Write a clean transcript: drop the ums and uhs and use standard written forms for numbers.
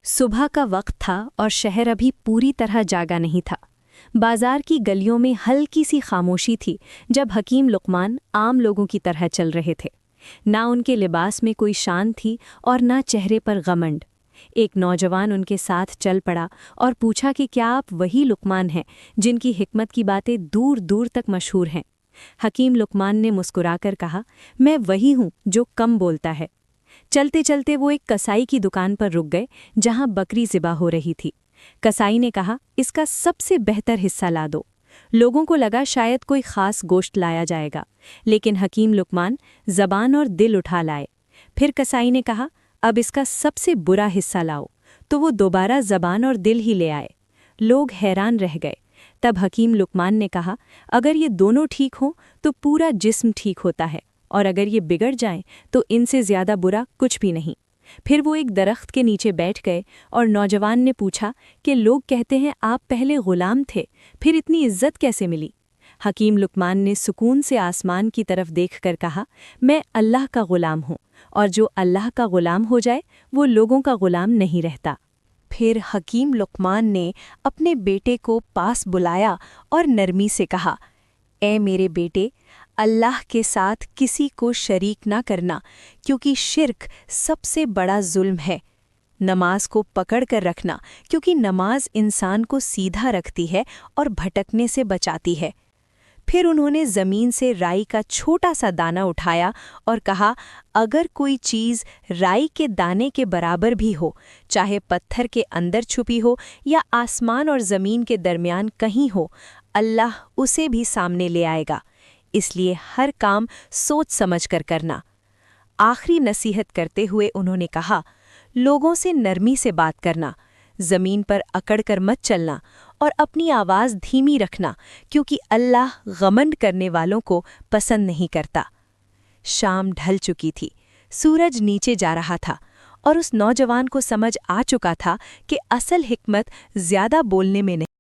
صبح کا وقت تھا اور شہر ابھی پوری طرح جاگا نہیں تھا۔ بازار کی گلیوں میں ہلکی سی خاموشی تھی جب حکیم لقمان عام لوگوں کی طرح چل رہے تھے۔ نہ ان کے لباس میں کوئی شان تھی اور نہ چہرے پر غمنڈ۔ ایک نوجوان ان کے ساتھ چل پڑا اور پوچھا کہ کیا آپ وہی لقمان ہیں جن کی حکمت کی باتیں دور دور تک مشہور ہیں؟ حکیم لقمان نے مسکرا کر کہا، میں وہی ہوں جو کم بولتا ہے۔ چلتے چلتے وہ ایک کسائی کی دکان پر رک گئے جہاں بکری ذبح ہو رہی تھی۔ کسائی نے کہا، اس کا سب سے بہتر حصہ لا دو۔ لوگوں کو لگا شاید کوئی خاص گوشت لایا جائے گا، لیکن حکیم لقمان زبان اور دل اٹھا لائے۔ پھر کسائی نے کہا، اب اس کا سب سے برا حصہ لاؤ، تو وہ دوبارہ زبان اور دل ہی لے آئے۔ لوگ حیران رہ گئے۔ تب حکیم لقمان نے کہا، اگر یہ دونوں ٹھیک ہوں تو پورا جسم ٹھیک ہوتا ہے، اور اگر یہ بگڑ جائیں تو ان سے زیادہ برا کچھ بھی نہیں۔ پھر وہ ایک درخت کے نیچے بیٹھ گئے اور نوجوان نے پوچھا کہ لوگ کہتے ہیں آپ پہلے غلام تھے، پھر اتنی عزت کیسے ملی؟ حکیم لقمان نے سکون سے آسمان کی طرف دیکھ کر کہا، میں اللہ کا غلام ہوں، اور جو اللہ کا غلام ہو جائے وہ لوگوں کا غلام نہیں رہتا۔ پھر حکیم لقمان نے اپنے بیٹے کو پاس بلایا اور نرمی سے کہا، اے میرے بیٹے، اللہ کے ساتھ کسی کو شریک نہ کرنا، کیونکہ شرک سب سے بڑا ظلم ہے۔ نماز کو پکڑ کر رکھنا، کیونکہ نماز انسان کو سیدھا رکھتی ہے اور بھٹکنے سے بچاتی ہے۔ پھر انہوں نے زمین سے رائی کا چھوٹا سا دانہ اٹھایا اور کہا، اگر کوئی چیز رائی کے دانے کے برابر بھی ہو، چاہے پتھر کے اندر چھپی ہو یا آسمان اور زمین کے درمیان کہیں ہو، اللہ اسے بھی سامنے لے آئے گا۔ اس لیے ہر کام سوچ سمجھ کر کرنا۔ آخری نصیحت کرتے ہوئے انہوں نے کہا، لوگوں سے نرمی سے بات کرنا، زمین پر اکڑ کر مت چلنا، اور اپنی آواز دھیمی رکھنا، کیونکہ اللہ غمنڈ کرنے والوں کو پسند نہیں کرتا۔ شام ڈھل چکی تھی، سورج نیچے جا رہا تھا، اور اس نوجوان کو سمجھ آ چکا تھا کہ اصل حکمت زیادہ بولنے میں نہیں